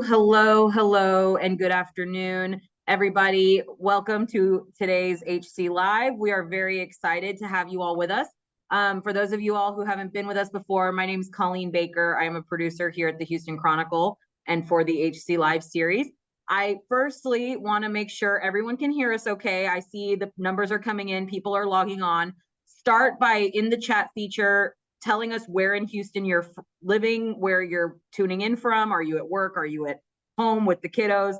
Hello, and good afternoon, everybody. Welcome to today's HC Live. We are very excited to have you all with us. For those of you all who haven't been with us before, my name is Colleen Baker. I am a producer here at the Houston Chronicle and for the HC Live series. I firstly want to make sure everyone can hear us okay. I see the numbers are coming in, people are logging on. Start by, in the chat feature, telling us where in Houston you're living, where you're tuning in from. Are you at work? Are you at home with the kiddos?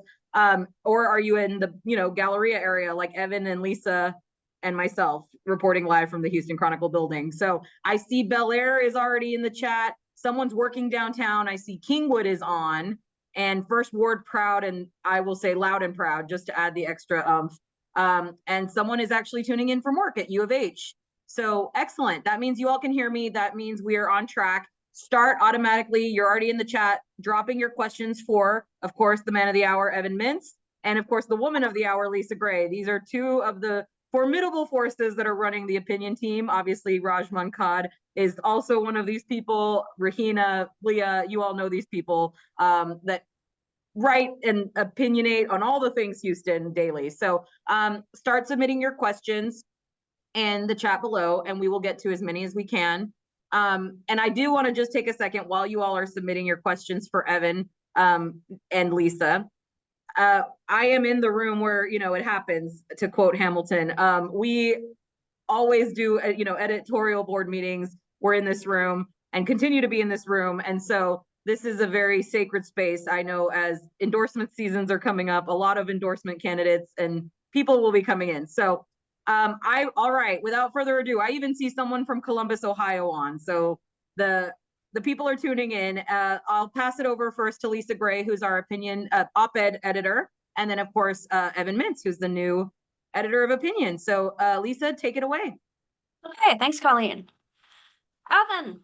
Or are you in the Galleria area like Evan and Lisa and myself reporting live from the Houston Chronicle building? So I see Bel Air is already in the chat. Someone's working downtown. I see Kingwood is on, and First Ward proud, and I will say loud and proud just to add the extra and someone is actually tuning in from work at U of H. So excellent. That means you all can hear me. That means we are on track. Start automatically. You're already in the chat, dropping your questions for, of course, the man of the hour, Evan Mintz, and of course, the woman of the hour, Lisa Gray. These are two of the formidable forces that are running the opinion team. Obviously, Raj Munkad is also one of these people. Rahina, Leah, you all know these people that write and opinionate on all the things Houston daily. So start submitting your questions in the chat below, and we will get to as many as we can. And I do want to just take a second while you all are submitting your questions for Evan and Lisa. I am in the room where, it happens, to quote Hamilton. We always do, editorial board meetings. We're in this room and continue to be in this room. And so this is a very sacred space. I know as endorsement seasons are coming up, a lot of endorsement candidates and people will be coming in. So all right, without further ado, I even see someone from Columbus, Ohio on. So the people are tuning in. I'll pass it over first to Lisa Gray, who's our opinion op-ed editor. And then of course, Evan Mintz, who's the new editor of opinion. So Lisa, take it away. Okay, thanks, Colleen. Evan,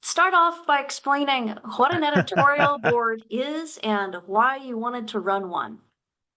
start off by explaining what an editorial board is and why you wanted to run one.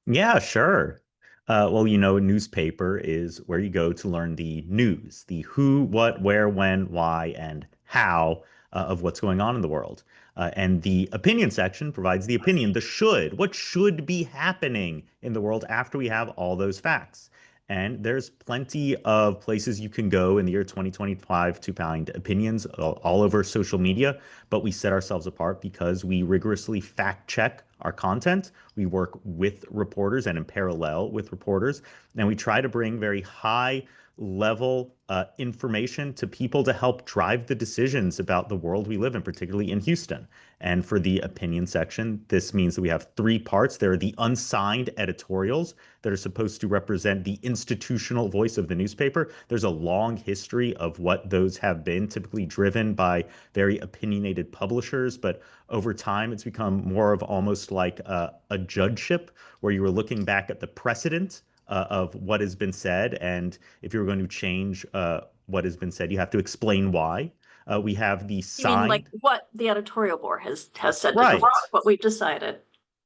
Yeah, sure. Well, a newspaper is where you go to learn the news, the who, what, where, when, why, and how of what's going on in the world. And the opinion section provides the opinion, the should, what should be happening in the world after we have all those facts. And there's plenty of places you can go in the year 2025 to find opinions all over social media, but we set ourselves apart because we rigorously fact check our content. We work with reporters and in parallel with reporters, and we try to bring very high level information to people to help drive the decisions about the world we live in, particularly in Houston. And for the opinion section, this means that we have three parts. There are the unsigned editorials that are supposed to represent the institutional voice of the newspaper. There's a long history of what those have been, typically driven by very opinionated publishers. But over time, it's become more of almost like a judgeship where you were looking back at the precedent of what has been said. And if you're going to change what has been said, you have to explain why. We have the signed. You mean like what the editorial board has said, right? What we've decided.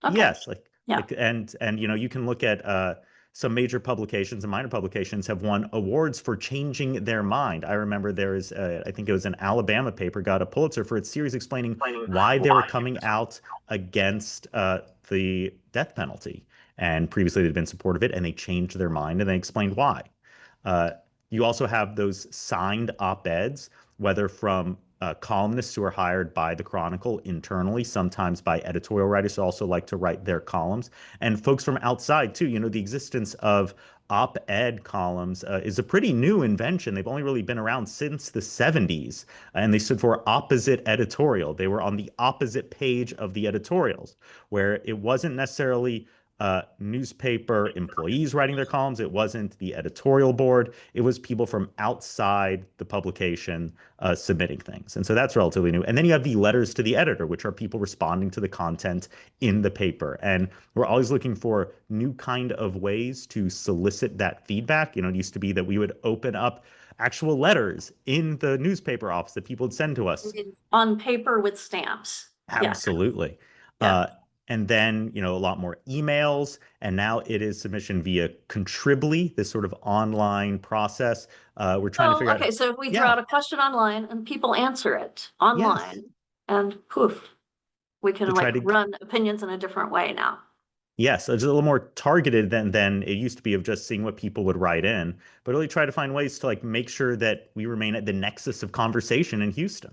Okay. Yes, yeah. And you can look at some major publications and minor publications have won awards for changing their mind. I remember there is, I think it was an Alabama paper, got a Pulitzer for its series explaining why they were coming out against the death penalty. And previously they'd been supportive of it, and they changed their mind, and they explained why. You also have those signed op-eds, whether from columnists who are hired by the Chronicle internally, sometimes by editorial writers who also like to write their columns, and folks from outside too. The existence of op-ed columns is a pretty new invention. They've only really been around since the 70s, and they stood for opposite editorial. They were on the opposite page of the editorials, where it wasn't necessarily newspaper employees writing their columns. It wasn't the editorial board. It was people from outside the publication submitting things. And so that's relatively new. And then you have the letters to the editor, which are people responding to the content in the paper. And we're always looking for new kind of ways to solicit that feedback. It used to be that we would open up actual letters in the newspaper office that people would send to us. On paper with stamps. Absolutely. Yeah. And then, a lot more emails. And now it is submission via Contribly, this sort of online process. We're trying to figure out. Okay, so if we throw out a question online and people answer it online, and poof. We can To try to run opinions in a different way now. Yes, it's a little more targeted than it used to be of just seeing what people would write in, but really try to find ways to make sure that we remain at the nexus of conversation in Houston.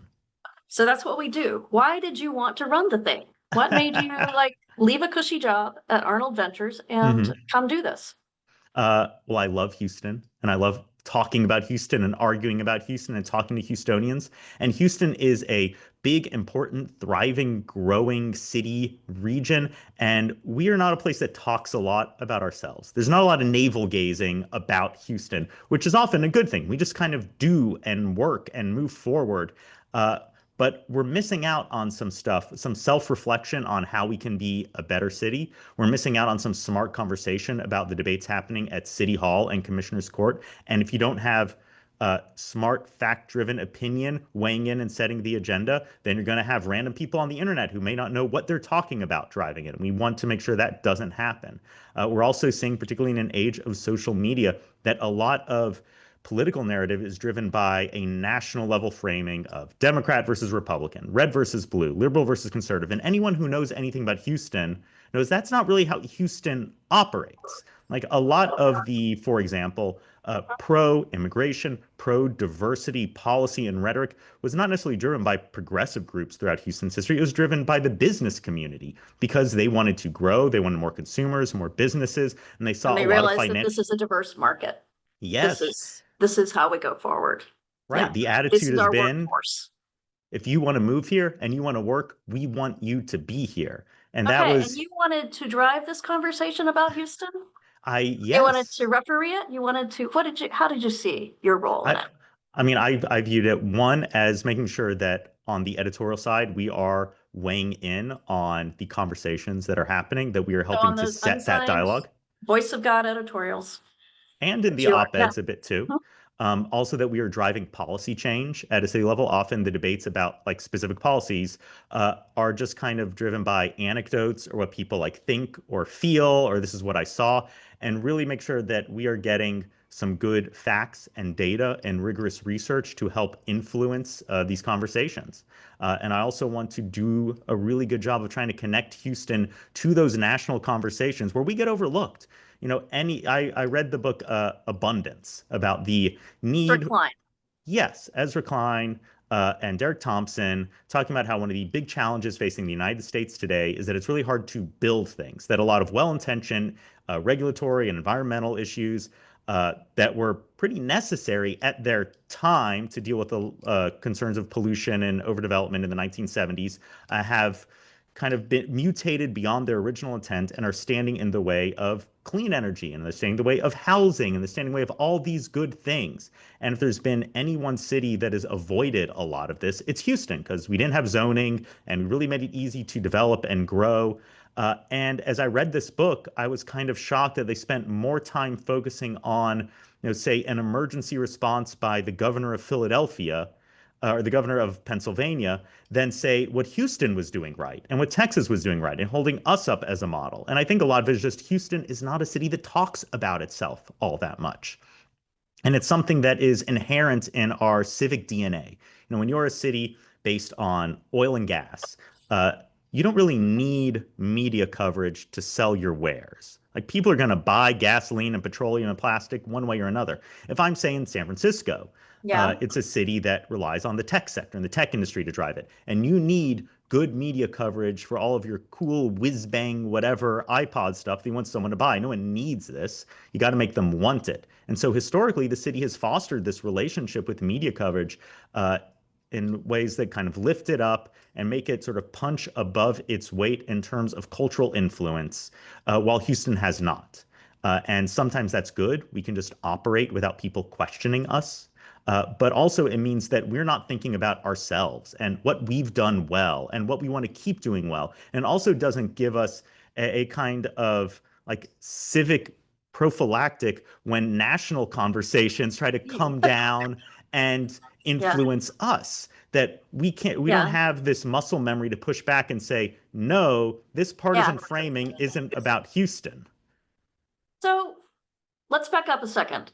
So that's what we do. Why did you want to run the thing? What made you leave a cushy job at Arnold Ventures and come do this? Well, I love Houston, and I love talking about Houston and arguing about Houston and talking to Houstonians. And Houston is a big, important, thriving, growing city region. And we are not a place that talks a lot about ourselves. There's not a lot of navel gazing about Houston, which is often a good thing. We just kind of do and work and move forward. But we're missing out on some stuff, some self-reflection on how we can be a better city. We're missing out on some smart conversation about the debates happening at City Hall and Commissioner's Court. And if you don't have smart, fact-driven opinion weighing in and setting the agenda, then you're going to have random people on the internet who may not know what they're talking about driving it. And we want to make sure that doesn't happen. We're also seeing, particularly in an age of social media, that a lot of political narrative is driven by a national level framing of Democrat versus Republican, red versus blue, liberal versus conservative. And anyone who knows anything about Houston knows that's not really how Houston operates. A lot of the, for example, pro-immigration, pro-diversity policy and rhetoric was not necessarily driven by progressive groups throughout Houston's history. It was driven by the business community because they wanted to grow, they wanted more consumers, more businesses, and they saw and they a lot of realized that financial. this is a diverse market. Yes. This is how we go forward. Right. Yeah. The This attitude is has our been, workforce. if you want to move here and you want to work, we want you to be here. And that Okay, and was, you wanted to drive this conversation about Houston? You wanted yes. to referee it? You wanted to, how did you see your role in it? I mean, I viewed it, one, as making sure that on the editorial side, we are weighing in on the conversations that are happening, that we are So helping on to those set that unsigned dialogue. Voice of God editorials. And in the Yeah. op-eds a bit too. Also that we are driving policy change at a city level. Often the debates about specific policies are just kind of driven by anecdotes or what people think or feel, or this is what I saw, and really make sure that we are getting some good facts and data and rigorous research to help influence these conversations. And I also want to do a really good job of trying to connect Houston to those national conversations where we get overlooked. I read the book Abundance about the need. Recline. Yes, Ezra Klein and Derek Thompson talking about how one of the big challenges facing the United States today is that it's really hard to build things, that a lot of well-intentioned regulatory and environmental issues that were pretty necessary at their time to deal with the concerns of pollution and overdevelopment in the 1970s have kind of been mutated beyond their original intent and are standing in the way of clean energy, and they're standing in the way of housing, and they're standing in the way of all these good things. And if there's been any one city that has avoided a lot of this, it's Houston, because we didn't have zoning and we really made it easy to develop and grow. And as I read this book, I was kind of shocked that they spent more time focusing on, say, an emergency response by the governor of Philadelphia or the governor of Pennsylvania, than say what Houston was doing right and what Texas was doing right and holding us up as a model. And I think a lot of it is just Houston is not a city that talks about itself all that much. And it's something that is inherent in our civic DNA. When you're a city based on oil and gas, you don't really need media coverage to sell your wares. People are going to buy gasoline and petroleum and plastic one way or another. If I'm saying San Francisco, it's a city that relies on the tech sector and the tech industry to drive it. And you need good media coverage for all of your cool whiz-bang whatever iPod stuff that you want someone to buy. No one needs this. You got to make them want it. And so historically, the city has fostered this relationship with media coverage in ways that kind of lift it up and make it sort of punch above its weight in terms of cultural influence, while Houston has not. And sometimes that's good. We can just operate without people questioning us. But also it means that we're not thinking about ourselves and what we've done well and what we want to keep doing well. And also doesn't give us a kind of civic prophylactic when national conversations try to come down and influence us, that we don't have this muscle memory to push back and say, no, this partisan framing isn't about Houston. So let's back up a second.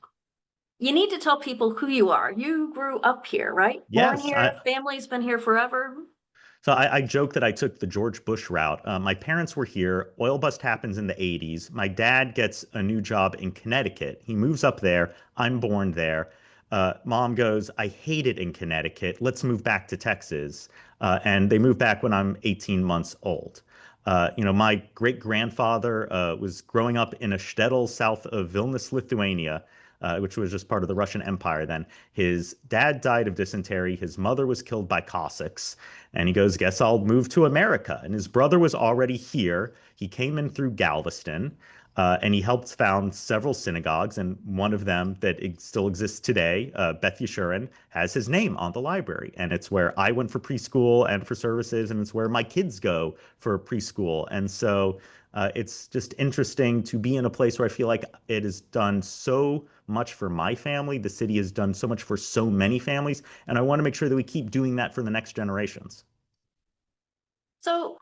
You need to tell people who you are. You grew up here, right? Yes. Born here, family's been here forever. So I joke that I took the George Bush route. My parents were here. Oil bust happens in the 80s. My dad gets a new job in Connecticut. He moves up there. I'm born there. Mom goes, I hate it in Connecticut. Let's move back to Texas. And they moved back when I'm 18 months old. My great grandfather was growing up in a shtetl south of Vilnius, Lithuania, which was just part of the Russian Empire then. His dad died of dysentery. His mother was killed by Cossacks. And he goes, guess I'll move to America. And his brother was already here. He came in through Galveston. And he helped found several synagogues, and one of them that still exists today, Beth Yeshurun, has his name on the library. And it's where I went for preschool and for services, and it's where my kids go for preschool. And so it's just interesting to be in a place where I feel like it has done so much for my family. The city has done so much for so many families, and I want to make sure that we keep doing that for the next generations. So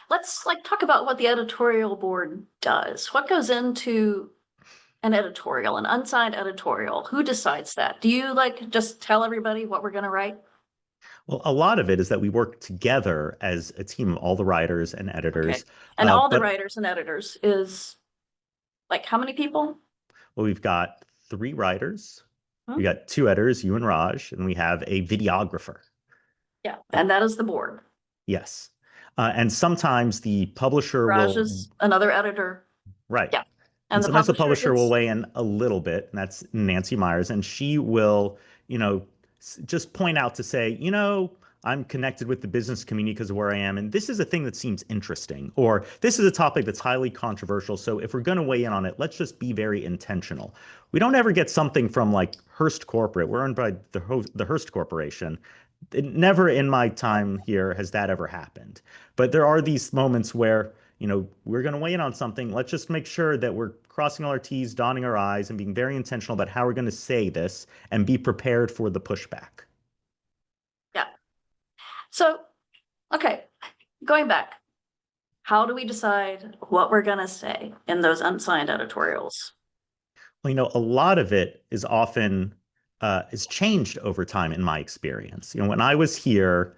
let's talk about what the editorial board does. What goes into an editorial, an unsigned editorial? Who decides that? Do you just tell everybody what we're going to write? Well, a lot of it is that we work together as a team of all the writers and editors. Okay. And all the writers and editors is how many people? Well, we've got 3 writers. Hmm? We got 2 editors, you and Raj, and we have a videographer. Yeah, and that is the board. Yes. And sometimes the publisher Raj will... is another editor. Right. Yeah. And sometimes the publisher will weigh in a little bit, and that's Nancy Myers, and she will, just point out to say, I'm connected with the business community because of where I am, and this is a thing that seems interesting, or this is a topic that's highly controversial, so if we're going to weigh in on it, let's just be very intentional. We don't ever get something from Hearst Corporate. We're owned by the Hearst Corporation. Never in my time here has that ever happened. But there are these moments where, we're going to weigh in on something. Let's just make sure that we're crossing all our T's, dotting our I's, and being very intentional about how we're going to say this and be prepared for the pushback. Yeah. So, okay, going back, how do we decide what we're going to say in those unsigned editorials? Well, a lot of it is often is changed over time in my experience. When I was here,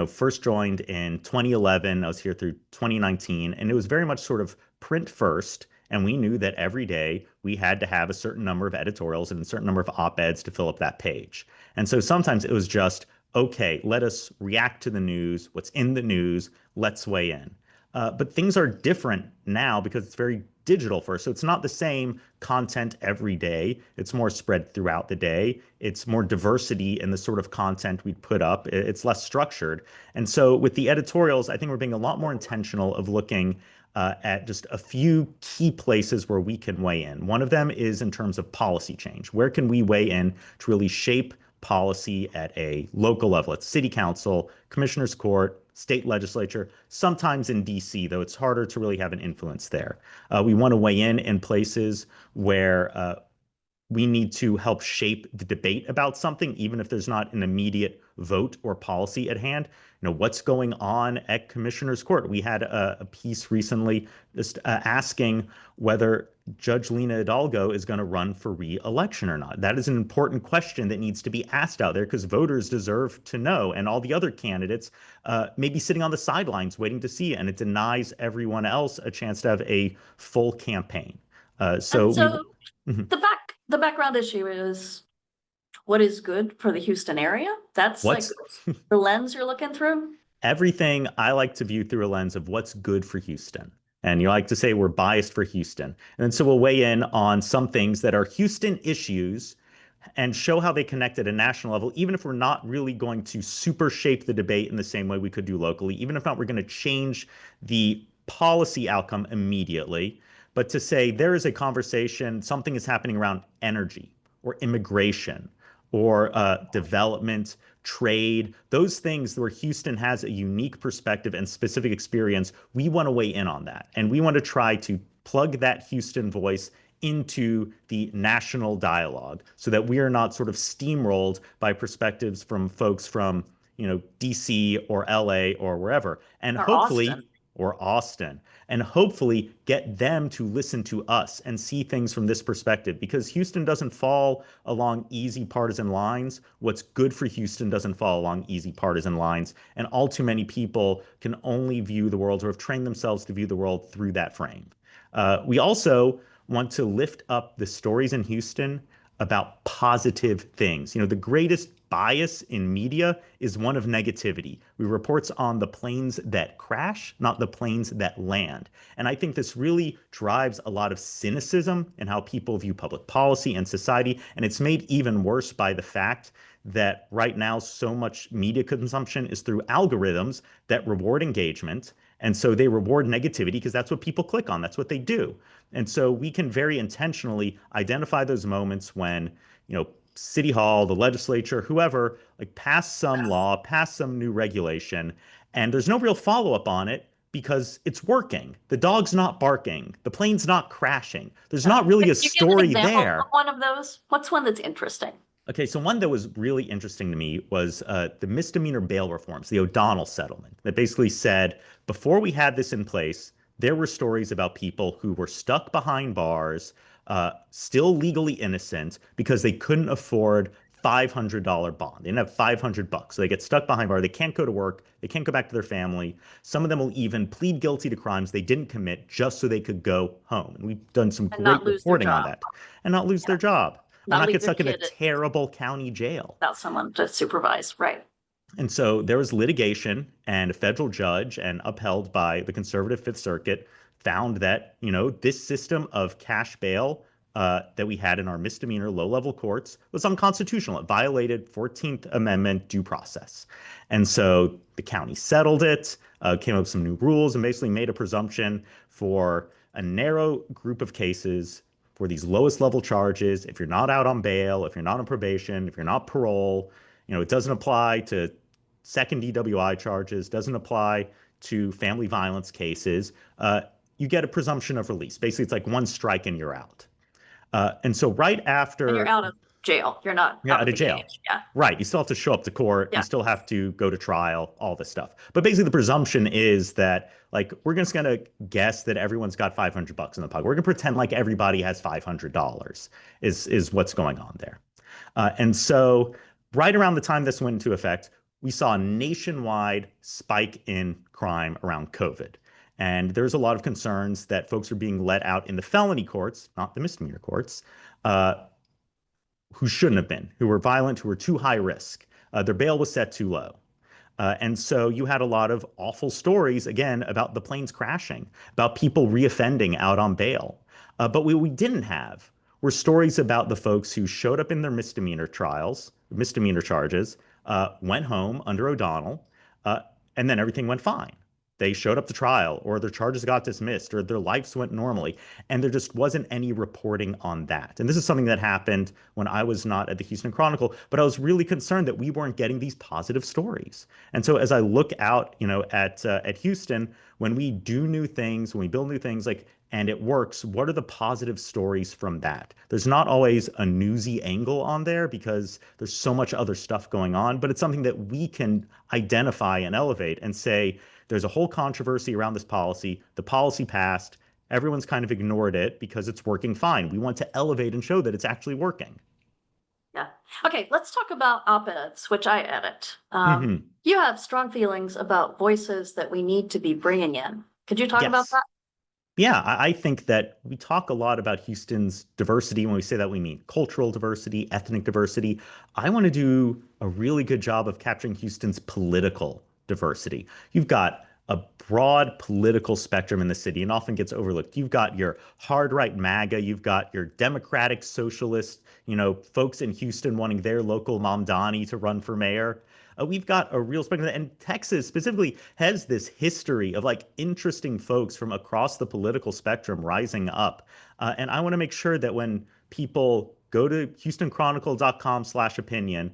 first joined in 2011, I was here through 2019, and it was very much sort of print first. And we knew that every day we had to have a certain number of editorials and a certain number of op-eds to fill up that page. And so sometimes it was just, okay, let us react to the news, what's in the news, let's weigh in. But things are different now because it's very digital first. So it's not the same content every day. It's more spread throughout the day. It's more diversity in the sort of content we put up. It's less structured. And so with the editorials, I think we're being a lot more intentional of looking at just a few key places where we can weigh in. One of them is in terms of policy change. Where can we weigh in to really shape policy at a local level? It's city council, commissioner's court, state legislature, sometimes in DC, though it's harder to really have an influence there. We want to weigh in places where we need to help shape the debate about something, even if there's not an immediate vote or policy at hand. What's going on at Commissioner's Court? We had a piece recently just asking whether Judge Lina Hidalgo is going to run for re-election or not. That is an important question that needs to be asked out there because voters deserve to know, and all the other candidates may be sitting on the sidelines waiting to see it, and it denies everyone else a chance to have a full campaign. The background issue is what is good for the Houston area. That's the lens you're looking through. Everything I like to view through a lens of what's good for Houston. And you like to say we're biased for Houston. And so we'll weigh in on some things that are Houston issues and show how they connect at a national level, even if we're not really going to super shape the debate in the same way we could do locally, even if not we're going to change the policy outcome immediately. But to say there is a conversation, something is happening around energy or immigration or development, trade, those things where Houston has a unique perspective and specific experience, we want to weigh in on that. And we want to try to plug that Houston voice into the national dialogue so that we are not sort of steamrolled by perspectives from folks from, DC or LA or wherever. And or hopefully, Austin. or Austin, and hopefully get them to listen to us and see things from this perspective, because Houston doesn't fall along easy partisan lines. What's good for Houston doesn't fall along easy partisan lines, and all too many people can only view the world or have trained themselves to view the world through that frame. We also want to lift up the stories in Houston about positive things. The greatest bias in media is one of negativity. We reports on the planes that crash, not the planes that land. And I think this really drives a lot of cynicism in how people view public policy and society. And it's made even worse by the fact that right now so much media consumption is through algorithms that reward engagement. And so they reward negativity because that's what people click on. That's what they do. And so we can very intentionally identify those moments when, City Hall, the legislature, whoever, pass some law, pass some new regulation, and there's no real follow-up on it because it's working. The dog's not barking. The plane's not crashing. There's not really a Can you give an story example there. of one of those? What's one that's interesting? Okay, so one that was really interesting to me was the misdemeanor bail reforms, the O'Donnell settlement, that basically said, before we had this in place, there were stories about people who were stuck behind bars, still legally innocent because they couldn't afford $500 bond. They didn't have $500. So they get stuck behind bar. They can't go to work. They can't go back to their family. Some of them will even plead guilty to crimes they didn't commit just so they could go home. And we've done some great reporting on that and not lose their job. Not get stuck in a terrible county jail. Without someone to supervise, right. And so there was litigation, and a federal judge, and upheld by the conservative Fifth Circuit, found that, this system of cash bail that we had in our misdemeanor low-level courts was unconstitutional. It violated 14th Amendment due process. And so the county settled it, came up with some new rules, and basically made a presumption for a narrow group of cases for these lowest level charges. If you're not out on bail, if you're not on probation, if you're not parole, it doesn't apply to second DWI charges, doesn't apply to family violence cases. You get a presumption of release. Basically, it's like one strike and you're out. And so right after— And you're out of jail. You're not out of jail. Cage. Yeah. Right. You still have to show up to court. Yeah. You still have to go to trial, all this stuff. But basically the presumption is that we're just going to guess that everyone's got $500 in the pocket. We're going to pretend like everybody has $500 is what's going on there. And so right around the time this went into effect, we saw a nationwide spike in crime around COVID. And there's a lot of concerns that folks are being let out in the felony courts, not the misdemeanor courts, who shouldn't have been, who were violent, who were too high risk. Their bail was set too low. And so you had a lot of awful stories, again, about the planes crashing, about people reoffending out on bail. But what we didn't have were stories about the folks who showed up in their misdemeanor charges, went home under O'Donnell, and then everything went fine. They showed up to trial, or their charges got dismissed, or their lives went normally. And there just wasn't any reporting on that. And this is something that happened when I was not at the Houston Chronicle, but I was really concerned that we weren't getting these positive stories. And so as I look out, at Houston, when we do new things, when we build new things, and it works, what are the positive stories from that? There's not always a newsy angle on there because there's so much other stuff going on, but it's something that we can identify and elevate and say, there's a whole controversy around this policy. The policy passed. Everyone's kind of ignored it because it's working fine. We want to elevate and show that it's actually working. Yeah. Okay, let's talk about op-eds, which I edit. You have strong feelings about voices that we need to be bringing in. Could you talk about that? Yeah, I think that we talk a lot about Houston's diversity. When we say that, we mean cultural diversity, ethnic diversity. I want to do a really good job of capturing Houston's political diversity. You've got a broad political spectrum in the city and often gets overlooked. You've got your hard right MAGA, you've got your democratic socialist, folks in Houston wanting their local Mamdani to run for mayor. We've got a real spectrum, and Texas specifically has this history of interesting folks from across the political spectrum rising up. And I want to make sure that when people go to HoustonChronicle.com/opinion,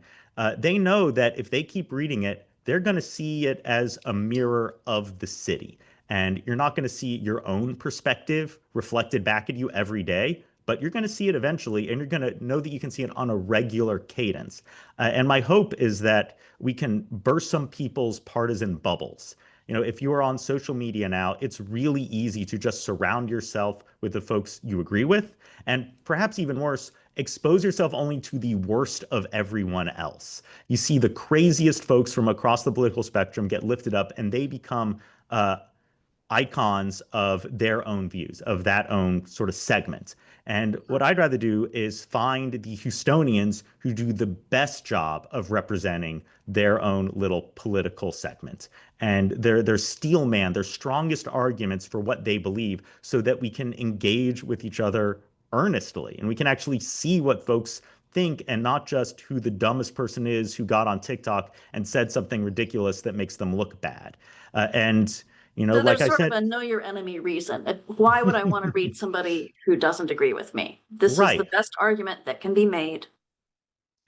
they know that if they keep reading it, they're going to see it as a mirror of the city. And you're not going to see your own perspective reflected back at you every day, but you're going to see it eventually, and you're going to know that you can see it on a regular cadence. And my hope is that we can burst some people's partisan bubbles. If you are on social media now, it's really easy to just surround yourself with the folks you agree with, and perhaps even worse, expose yourself only to the worst of everyone else. You see the craziest folks from across the political spectrum get lifted up, and they become icons of their own views, of that own sort of segment. And what I'd rather do is find the Houstonians who do the best job of representing their own little political segment and their steel man, their strongest arguments for what they believe, so that we can engage with each other earnestly and we can actually see what folks think, and not just who the dumbest person is who got on TikTok and said something ridiculous that makes them look bad. So Like there's I sort said, of a know your enemy reason. Why would I want to read somebody who doesn't agree with me? This is the right. best argument that can be made.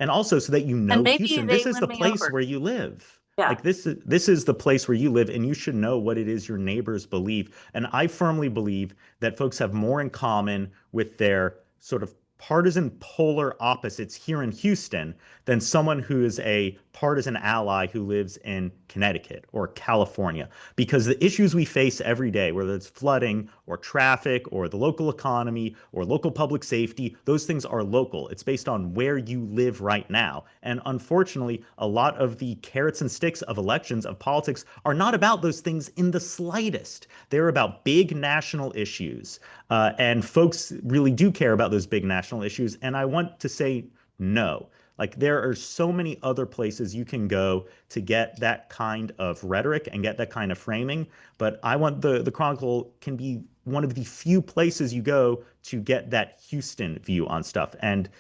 And also so that And maybe Houston, they this is win the me place over. where you live. Yeah. Like this is the place where you live, and you should know what it is your neighbors believe. And I firmly believe that folks have more in common with their sort of partisan polar opposites here in Houston than someone who is a partisan ally who lives in Connecticut or California. Because the issues we face every day, whether it's flooding or traffic or the local economy or local public safety, those things are local. It's based on where you live right now. And unfortunately, a lot of the carrots and sticks of elections, of politics, are not about those things in the slightest. They're about big national issues. And folks really do care about those big national issues. And I want to say no. Like, there are so many other places you can go to get that kind of rhetoric and get that kind of framing. But I want the Chronicle can be one of the few places you go to get that Houston view on stuff and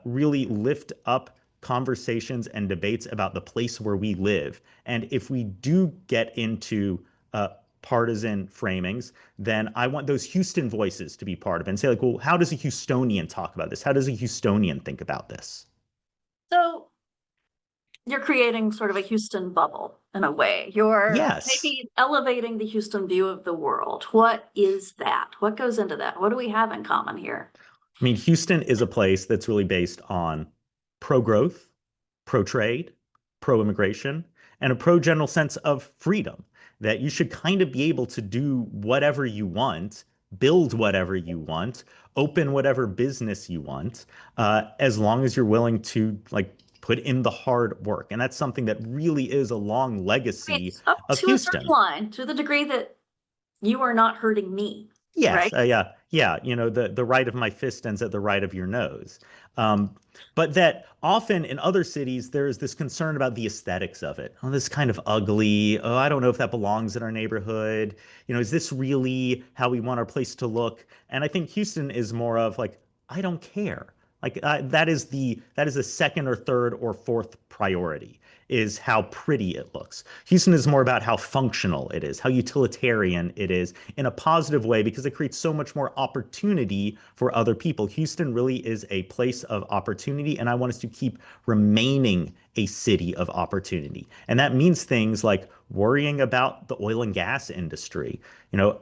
really lift up conversations and debates about the place where we live. And if we do get into partisan framings, then I want those Houston voices to be part of it and say, like, well, how does a Houstonian talk about this? How does a Houstonian think about this? So you're creating sort of a Houston bubble in a way. You're Yes. maybe elevating the Houston view of the world. What is that? What goes into that? What do we have in common here? I mean, Houston is a place that's really based on pro-growth, pro-trade, pro-immigration, and a pro-general sense of freedom, that you should kind of be able to do whatever you want, build whatever you want, open whatever business you want, as long as you're willing to, like, put in the hard work. And that's something that really is a long legacy It's up of to a certain Houston. line, to the degree that you are not hurting me. Yes, Right? yeah. The right of my fist ends at the right of your nose. But that often in other cities, there is this concern about the aesthetics of it. Oh, this is kind of ugly. Oh, I don't know if that belongs in our neighborhood. Is this really how we want our place to look? And I think Houston is more of like, I don't care. Like that is the second or third or fourth priority, is how pretty it looks. Houston is more about how functional it is, how utilitarian it is, in a positive way, because it creates so much more opportunity for other people. Houston really is a place of opportunity, and I want us to keep remaining a city of opportunity. And that means things like worrying about the oil and gas industry.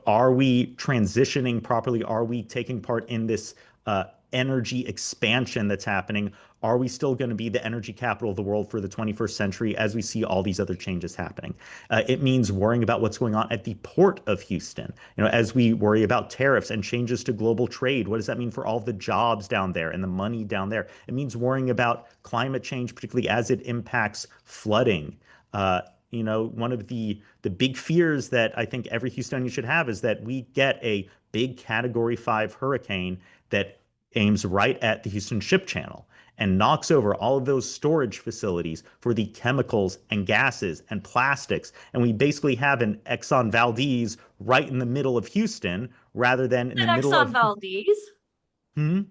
Are we transitioning properly? Are we taking part in this energy expansion that's happening? Are we still going to be the energy capital of the world for the 21st century as we see all these other changes happening? It means worrying about what's going on at the port of Houston. As we worry about tariffs and changes to global trade, what does that mean for all the jobs down there and the money down there? It means worrying about climate change, particularly as it impacts flooding. One of the big fears that I think every Houstonian should have is that we get a big Category 5 hurricane that aims right at the Houston Ship Channel and knocks over all of those storage facilities for the chemicals and gases and plastics. And we basically have an Exxon Valdez right in the middle of Houston, rather than in the middle of... Exxon Valdez? The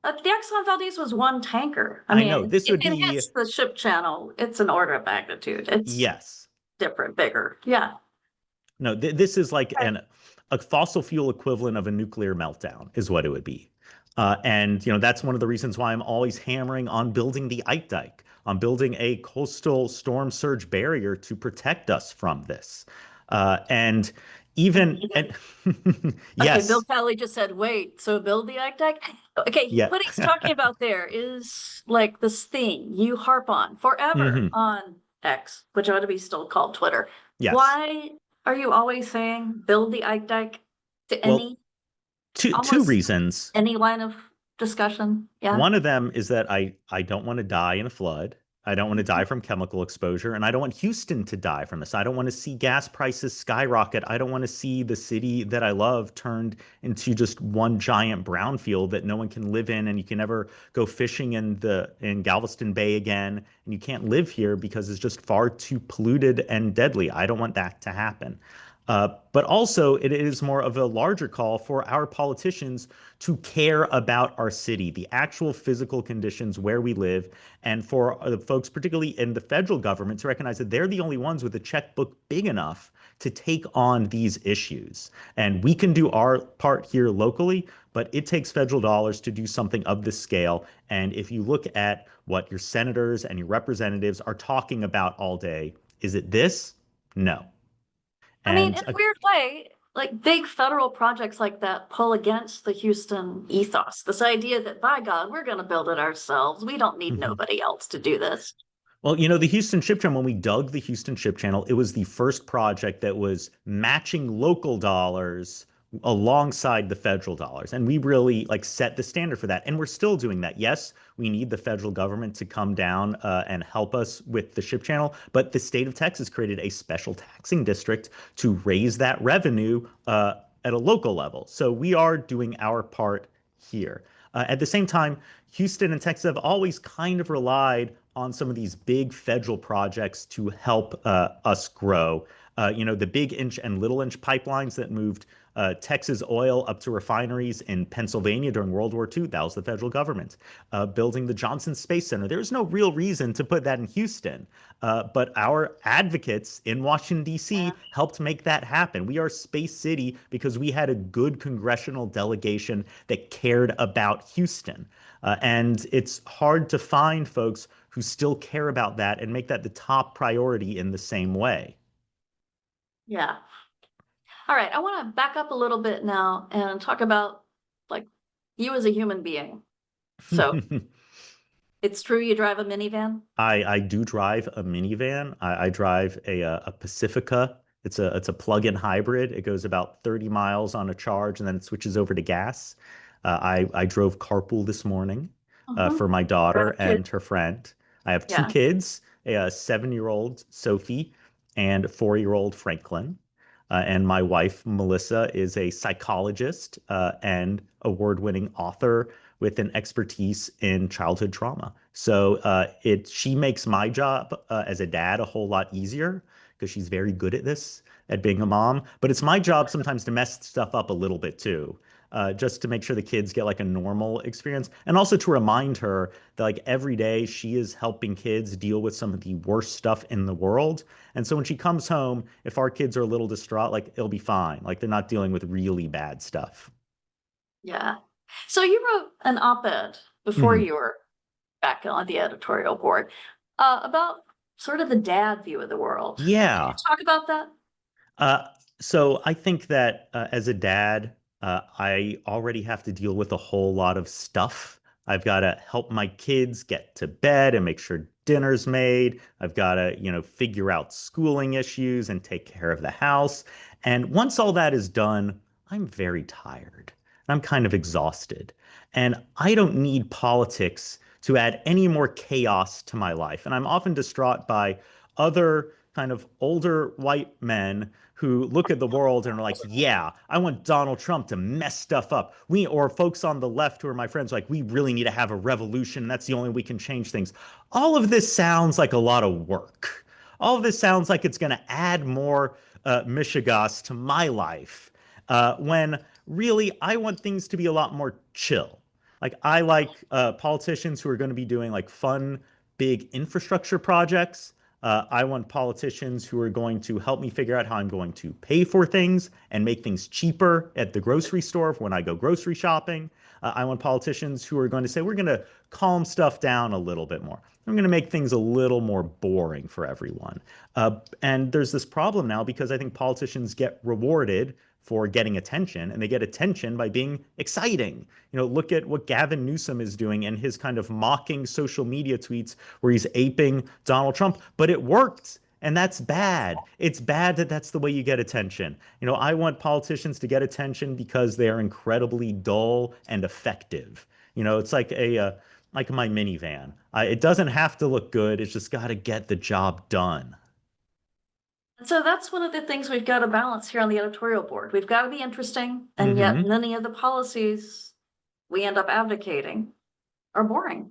Exxon Valdez was one tanker. I mean, know, this if would it be... hits the ship channel, it's an order of magnitude. It's Yes. different, bigger. Yeah. No, this is like a fossil fuel equivalent of a nuclear meltdown is what it would be. And that's one of the reasons why I'm always hammering on building the Ike Dike, on building a coastal storm surge barrier to protect us from this. And even Okay, yes, Bill Kelly just said, wait, so build the Ike Dike? Okay, yeah, what he's talking about there is like this thing you harp on forever on X, which ought to be still called Twitter. yes. Why are you always saying build the Ike Dike to Well, any, two almost reasons. any line of discussion? Yeah. One of them is that I don't want to die in a flood. I don't want to die from chemical exposure, and I don't want Houston to die from this. I don't want to see gas prices skyrocket. I don't want to see the city that I love turned into just one giant brownfield that no one can live in, and you can never go fishing in Galveston Bay again, and you can't live here because it's just far too polluted and deadly. I don't want that to happen. But also, it is more of a larger call for our politicians to care about our city, the actual physical conditions where we live, and for the folks, particularly in the federal government, to recognize that they're the only ones with a checkbook big enough to take on these issues. And we can do our part here locally, but it takes federal dollars to do something of this scale. And if you look at what your senators and your representatives are talking about all day, is it this? No. I mean, And in a weird way, like big federal projects like that pull against the Houston ethos. This idea that, by God, we're going to build it ourselves. We don't need nobody else to do this. Well, the Houston Ship Channel, when we dug the Houston Ship Channel, it was the first project that was matching local dollars alongside the federal dollars. And we really set the standard for that. And we're still doing that. Yes, we need the federal government to come down and help us with the ship channel. But the state of Texas created a special taxing district to raise that revenue at a local level. So we are doing our part here. At the same time, Houston and Texas have always kind of relied on some of these big federal projects to help us grow. The big inch and little inch pipelines that moved Texas oil up to refineries in Pennsylvania during World War II, that was the federal government. Building the Johnson Space Center, there's no real reason to put that in Houston. But our advocates in Washington, D.C. helped make that happen. We are Space City because we had a good congressional delegation that cared about Houston. And it's hard to find folks who still care about that and make that the top priority in the same way. Yeah. All right. I want to back up a little bit now and talk about you as a human being. So it's true you drive a minivan? I do drive a minivan. I drive a Pacifica. It's a plug-in hybrid. It goes about 30 miles on a charge and then it switches over to gas. I drove carpool this morning for my daughter and her friend. I have two kids, a 7-year-old Sophie and a 4-year-old Franklin. And my wife, Melissa, is a psychologist and award-winning author with an expertise in childhood trauma. So she makes my job as a dad a whole lot easier because she's very good at this, at being a mom. But it's my job sometimes to mess stuff up a little bit too. Just to make sure the kids get a normal experience. And also to remind her that every day she is helping kids deal with some of the worst stuff in the world. And so when she comes home, if our kids are a little distraught, it'll be fine. They're not dealing with really bad stuff. Yeah. So you wrote an op-ed before you were back on the editorial board about sort of the dad view of the world. Yeah. Can you talk about that? So I think that as a dad, I already have to deal with a whole lot of stuff. I've got to help my kids get to bed and make sure dinner's made. I've got to, figure out schooling issues and take care of the house. And once all that is done, I'm very tired. I'm kind of exhausted. And I don't need politics to add any more chaos to my life. And I'm often distraught by other kind of older white men who look at the world and are like, yeah, I want Donald Trump to mess stuff up. Or folks on the left who are my friends, we really need to have a revolution. And that's the only way we can change things. All of this sounds like a lot of work. All of this sounds like it's going to add more mishigas to my life. When really, I want things to be a lot more chill. I like politicians who are going to be doing fun, big infrastructure projects. I want politicians who are going to help me figure out how I'm going to pay for things and make things cheaper at the grocery store when I go grocery shopping. I want politicians who are going to say, we're going to calm stuff down a little bit more. I'm going to make things a little more boring for everyone. And there's this problem now because I think politicians get rewarded for getting attention, and they get attention by being exciting. Look at what Gavin Newsom is doing and his kind of mocking social media tweets where he's aping Donald Trump. But it worked And that's bad. It's bad that that's the way you get attention. I want politicians to get attention because they are incredibly dull and effective. It's like my minivan. It doesn't have to look good. It's just got to get the job done. So that's one of the things we've got to balance here on the editorial board. We've got to be interesting, and yet Mhm. many of the policies we end up advocating are boring.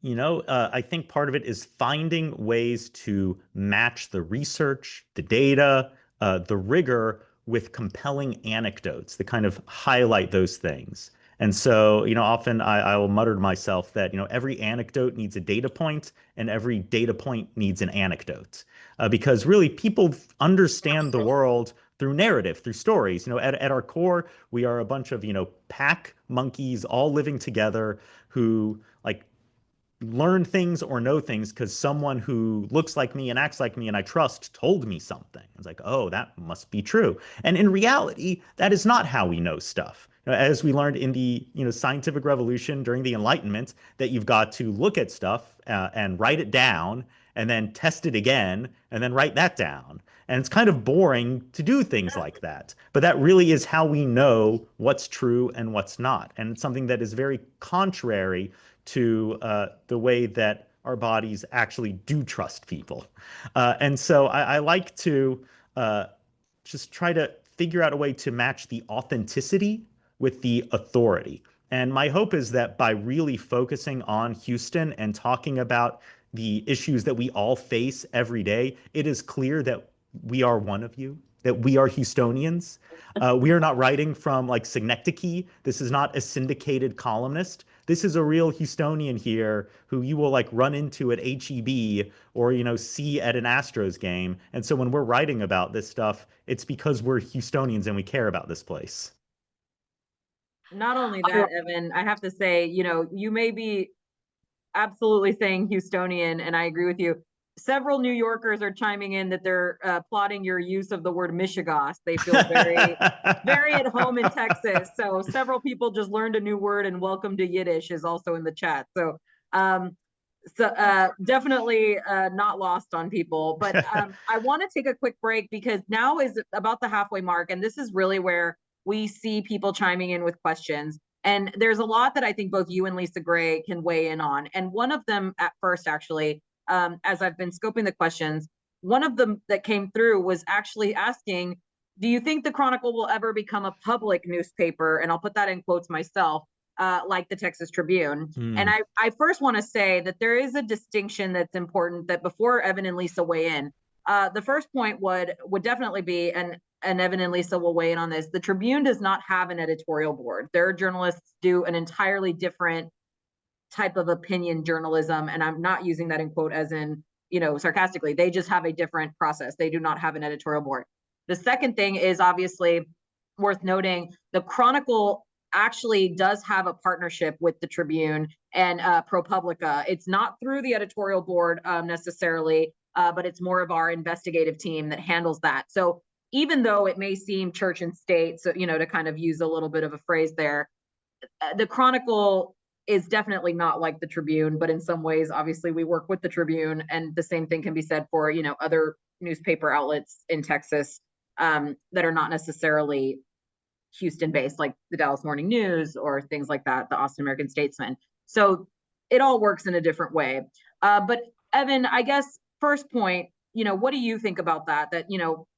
I think part of it is finding ways to match the research, the data, the rigor with compelling anecdotes that kind of highlight those things. And so, often I will mutter to myself that, every anecdote needs a data point and every data point needs an anecdote. Because really people understand the world through narrative, through stories. At our core, we are a bunch of, pack monkeys all living together who like learn things or know things because someone who looks like me and acts like me and I trust told me something. It's like, oh, that must be true. And in reality, that is not how we know stuff. As we learned in the scientific revolution during the Enlightenment, that you've got to look at stuff and write it down and then test it again and then write that down. And it's kind of boring to do things like that. But that really is how we know what's true and what's not. And it's something that is very contrary to the way that our bodies actually do trust people. And so I like to just try to figure out a way to match the authenticity with the authority. And my hope is that by really focusing on Houston and talking about the issues that we all face every day, it is clear that we are one of you, that we are Houstonians. We are not writing from like Synecdoche. This is not a syndicated columnist. This is a real Houstonian here who you will like run into at HEB or, see at an Astros game. And so when we're writing about this stuff, it's because we're Houstonians and we care about this place. Not only that, Evan, I have to say, you may be absolutely saying Houstonian, and I agree with you. Several New Yorkers are chiming in that they're applauding your use of the word Michigas. They feel very, very at home in Texas. So several people just learned a new word, and welcome to Yiddish is also in the chat. So, definitely not lost on people. But I want to take a quick break because now is about the halfway mark, and this is really where we see people chiming in with questions. And there's a lot that I think both you and Lisa Gray can weigh in on. And one of them at first, actually, as I've been scoping the questions, one of them that came through was actually asking, do you think the Chronicle will ever become a public newspaper? And I'll put that in quotes myself, like the Texas Tribune. And I first want to say that there is a distinction that's important that before Evan and Lisa weigh in, the first point would definitely be, and Evan and Lisa will weigh in on this, the Tribune does not have an editorial board. Their journalists do an entirely different type of opinion journalism. And I'm not using that in quote as in, sarcastically. They just have a different process. They do not have an editorial board. The second thing is obviously worth noting, the Chronicle actually does have a partnership with the Tribune and ProPublica. It's not through the editorial board necessarily, but it's more of our investigative team that handles that. So even though it may seem church and state, so, to kind of use a little bit of a phrase there, the Chronicle is definitely not like the Tribune, but in some ways, obviously, we work with the Tribune, and the same thing can be said for, other newspaper outlets in Texas that are not necessarily Houston-based, like the Dallas Morning News or things like that, the Austin American Statesman. So it all works in a different way. But Evan, I guess first point, what do you think about that?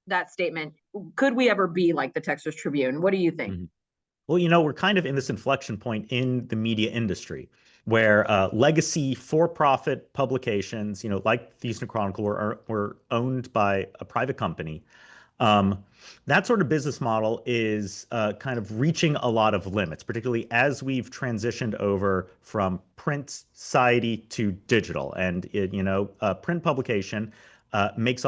That statement, could we ever be like the Texas Tribune? What do you think? Well, we're kind of in this inflection point in the media industry where legacy for-profit publications, like the Houston Chronicle were owned by a private company. That sort of business model is kind of reaching a lot of limits, particularly as we've transitioned over from print society to digital. And, print publication makes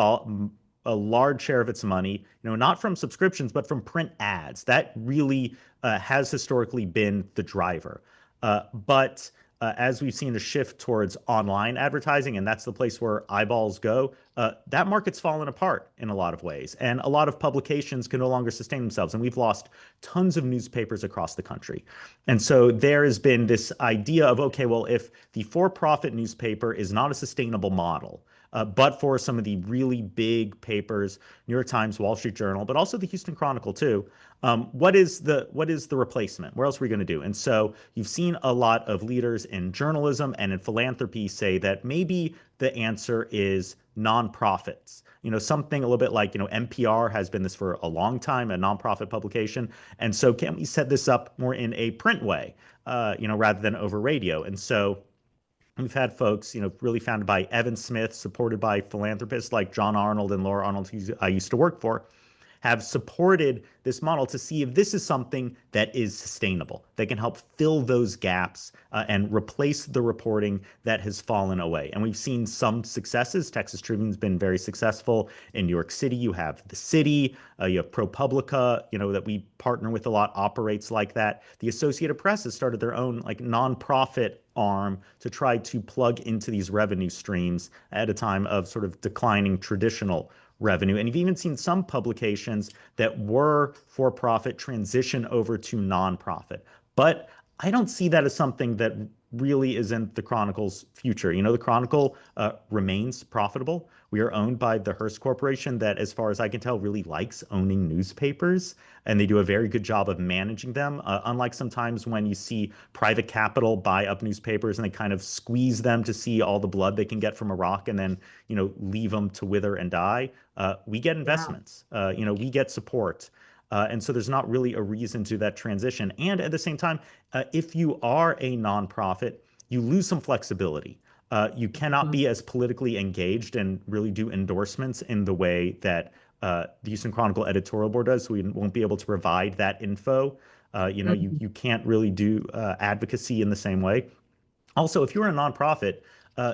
a large share of its money, not from subscriptions, but from print ads. That really has historically been the driver. But as we've seen a shift towards online advertising, and that's the place where eyeballs go, that market's fallen apart in a lot of ways. And a lot of publications can no longer sustain themselves. And we've lost tons of newspapers across the country. And so there has been this idea of, okay, well, if the for-profit newspaper is not a sustainable model, but for some of the really big papers, New York Times, Wall Street Journal, but also the Houston Chronicle too. What is the replacement? Where else are we going to do? And so you've seen a lot of leaders in journalism and in philanthropy say that maybe the answer is nonprofits. Something a little bit like, NPR has been this for a long time, a nonprofit publication. And so can we set this up more in a print way, rather than over radio? And so we've had folks, really founded by Evan Smith, supported by philanthropists like John Arnold and Laura Arnold, who I used to work for, have supported this model to see if this is something that is sustainable, that can help fill those gaps and replace the reporting that has fallen away. And we've seen some successes. Texas Tribune's been very successful. In New York City, you have The City, you have ProPublica, that we partner with a lot, operates like that. The Associated Press has started their own nonprofit arm to try to plug into these revenue streams at a time of sort of declining traditional revenue. And you've even seen some publications that were for-profit transition over to nonprofit. But I don't see that as something that really is in the Chronicle's future. The Chronicle remains profitable. We are owned by the Hearst Corporation that, as far as I can tell, really likes owning newspapers, and they do a very good job of managing them. Unlike sometimes when you see private capital buy up newspapers and they kind of squeeze them to see all the blood they can get from a rock and then, leave them to wither and die. We get investments, we get support. And so there's not really a reason to that transition. And at the same time, if you are a nonprofit, you lose some flexibility. You cannot be as politically engaged and really do endorsements in the way that the Houston Chronicle Editorial Board does. So we won't be able to provide that info. You can't really do advocacy in the same way. Also, if you're a nonprofit,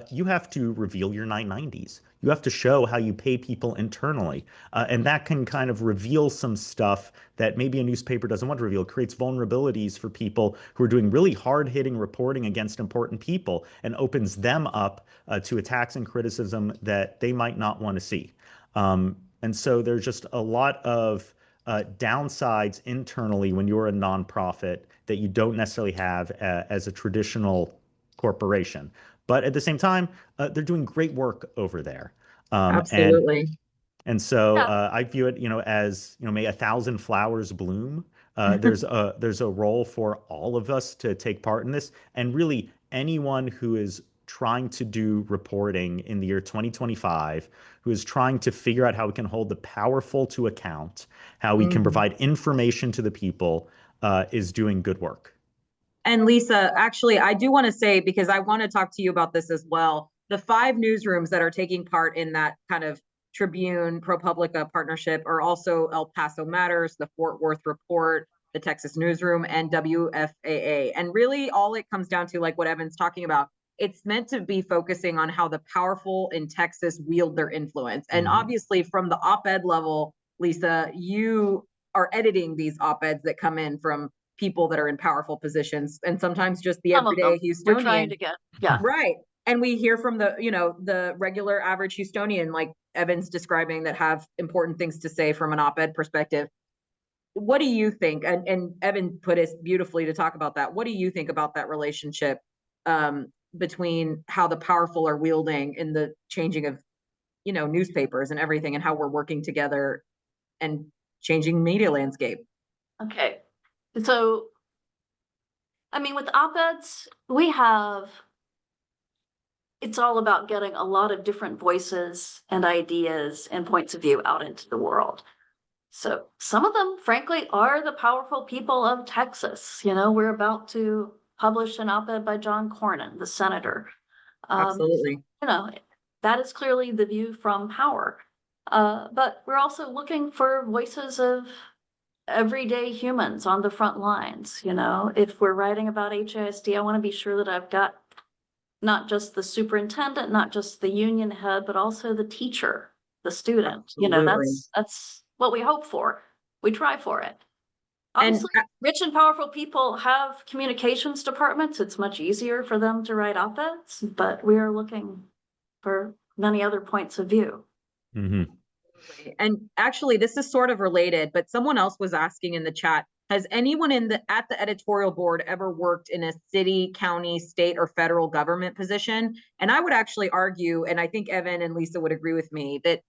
you have to reveal your 990s. You have to show how you pay people internally. And that can kind of reveal some stuff that maybe a newspaper doesn't want to reveal. It creates vulnerabilities for people who are doing really hard-hitting reporting against important people and opens them up to attacks and criticism that they might not want to see. And so there's just a lot of downsides internally when you're a nonprofit that you don't necessarily have as a traditional corporation. But at the same time, they're doing great work over there. Absolutely. And so Yeah. I view it, as, may 1,000 flowers bloom. There's a role for all of us to take part in this. And really anyone who is trying to do reporting in the year 2025, who is trying to figure out how we can hold the powerful to account, how we can provide information to the people, is doing good work. And Lisa, actually, I do want to say, because I want to talk to you about this as well, the 5 newsrooms that are taking part in that kind of Tribune ProPublica partnership are also El Paso Matters, the Fort Worth Report, the Texas Newsroom, and WFAA. And really all it comes down to, like what Evan's talking about, it's meant to be focusing on how the powerful in Texas wield their influence. And obviously from the op-ed level, Lisa, you are editing these op-eds that come in from people that are in powerful positions, and sometimes just the everyday Houstonian. We're trying to get, right. And we hear from the regular average Houstonian, like Evan's describing, that have important things to say from an op-ed perspective. What do you think? And Evan put us beautifully to talk about that. What do you think about that relationship between how the powerful are wielding in the changing of, newspapers and everything, and how we're working together and changing media landscape? Okay. So, with op-eds, it's all about getting a lot of different voices and ideas and points of view out into the world. So some of them, frankly, are the powerful people of Texas. We're about to publish an op-ed by John Cornyn, the senator. Absolutely. That is clearly the view from power. But we're also looking for voices of everyday humans on the front lines. If we're writing about HISD, I want to be sure that I've got not just the superintendent, not just the union head, but also the teacher, the student. Absolutely. That's what we hope for. We try for it. Obviously, rich and powerful people have communications departments. It's much easier for them to write op-eds, but we are looking for many other points of view. And actually, this is sort of related, but someone else was asking in the chat, has anyone at the editorial board ever worked in a city, county, state, or federal government position? And I would actually argue, and I think Evan and Lisa would agree with me, that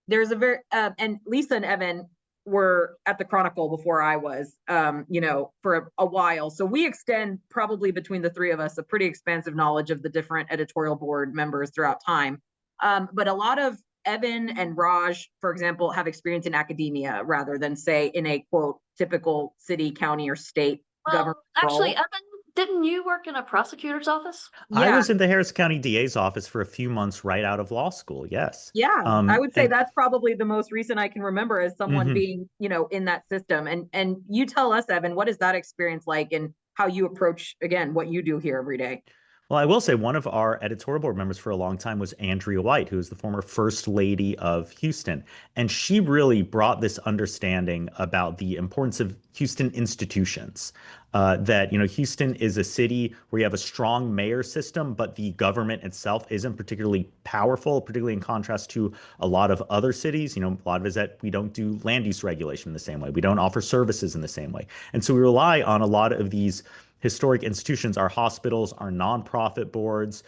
there's a very, and Lisa and Evan were at the Chronicle before I was, for a while. So we extend, probably between the three of us, a pretty expansive knowledge of the different editorial board members throughout time. But a lot of Evan and Raj, for example, have experience in academia rather than, say, in a quote typical city, county, or state government Actually, role. Evan, didn't you work in a prosecutor's office? I Yeah, was in the Harris County DA's office for a few months right out of law school. Yes. yeah. I would say And that's probably the most recent I can remember as someone mhm. being, in that system. And you tell us, Evan, what is that experience like, and how you approach, again, what you do here every day? Well, I will say one of our editorial board members for a long time was Andrea White, who was the former First Lady of Houston. And she really brought this understanding about the importance of Houston institutions. That, Houston is a city where you have a strong mayor system, but the government itself isn't particularly powerful, particularly in contrast to a lot of other cities. A lot of it is that we don't do land use regulation in the same way. We don't offer services in the same way. And so we rely on a lot of these historic institutions, our hospitals, our nonprofit boards,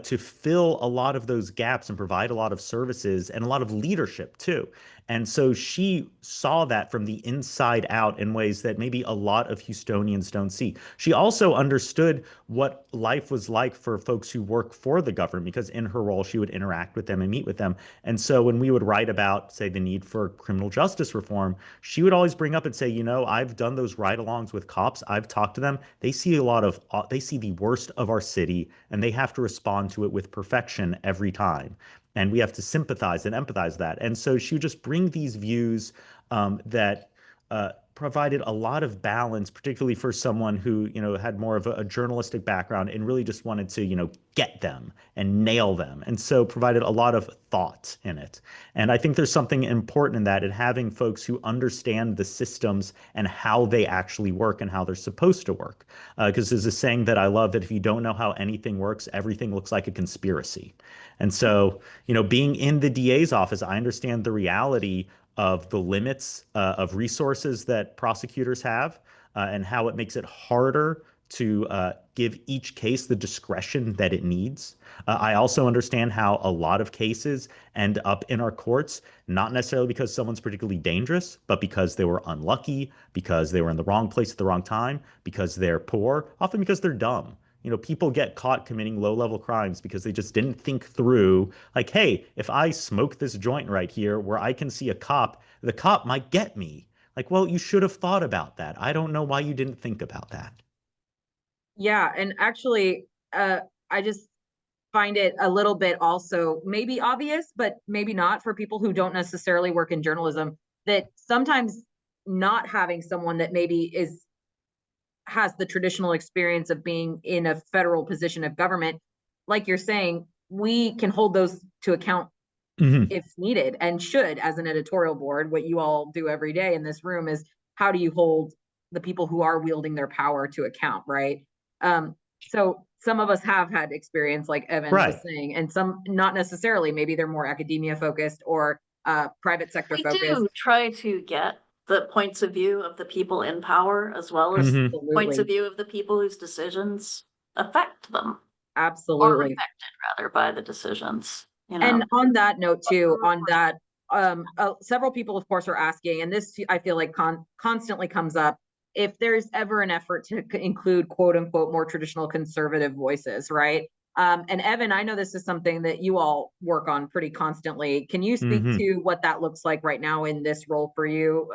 to fill a lot of those gaps and provide a lot of services and a lot of leadership too. And so she saw that from the inside out in ways that maybe a lot of Houstonians don't see. She also understood what life was like for folks who work for the government, because in her role, she would interact with them and meet with them. And so when we would write about, say, the need for criminal justice reform, she would always bring up and say, I've done those ride-alongs with cops. I've talked to them. They see they see the worst of our city, and they have to respond to it with perfection every time. And we have to sympathize and empathize that. And so she would just bring these views that provided a lot of balance, particularly for someone who, had more of a journalistic background and really just wanted to, get them and nail them. And so provided a lot of thought in it. And I think there's something important in that, in having folks who understand the systems and how they actually work and how they're supposed to work. Because there's a saying that I love, that if you don't know how anything works, everything looks like a conspiracy. And so, being in the DA's office, I understand the reality of the limits of resources that prosecutors have, and how it makes it harder to give each case the discretion that it needs. I also understand how a lot of cases end up in our courts, not necessarily because someone's particularly dangerous, but because they were unlucky, because they were in the wrong place at the wrong time, because they're poor, often because they're dumb. People get caught committing low-level crimes because they just didn't think through, like, hey, if I smoke this joint right here where I can see a cop, the cop might get me. Like, well, you should have thought about that. I don't know why you didn't think about that. Yeah, and actually, I just find it a little bit also maybe obvious, but maybe not, for people who don't necessarily work in journalism, that sometimes not having someone that maybe has the traditional experience of being in a federal position of government, like you're saying, we can hold those to account Mhm. if needed, and should, as an editorial board. What you all do every day in this room is, how do you hold the people who are wielding their power to account, right? So some of us have had experience, like Evan was Right. saying, and some not necessarily. Maybe they're more academia focused or private sector We focused. do try to get the points of view of the people in power, as well as Mhm. points of Absolutely. view of the people whose decisions affect them, or are Absolutely. affected rather by the decisions, And on that note too, on that, several people, of course, are asking, and this I feel like constantly comes up, if there's ever an effort to include quote unquote more traditional conservative voices, right? And Evan, I know this is something that you all work on pretty constantly. Can you speak Mhm. to what that looks like right now in this role for you?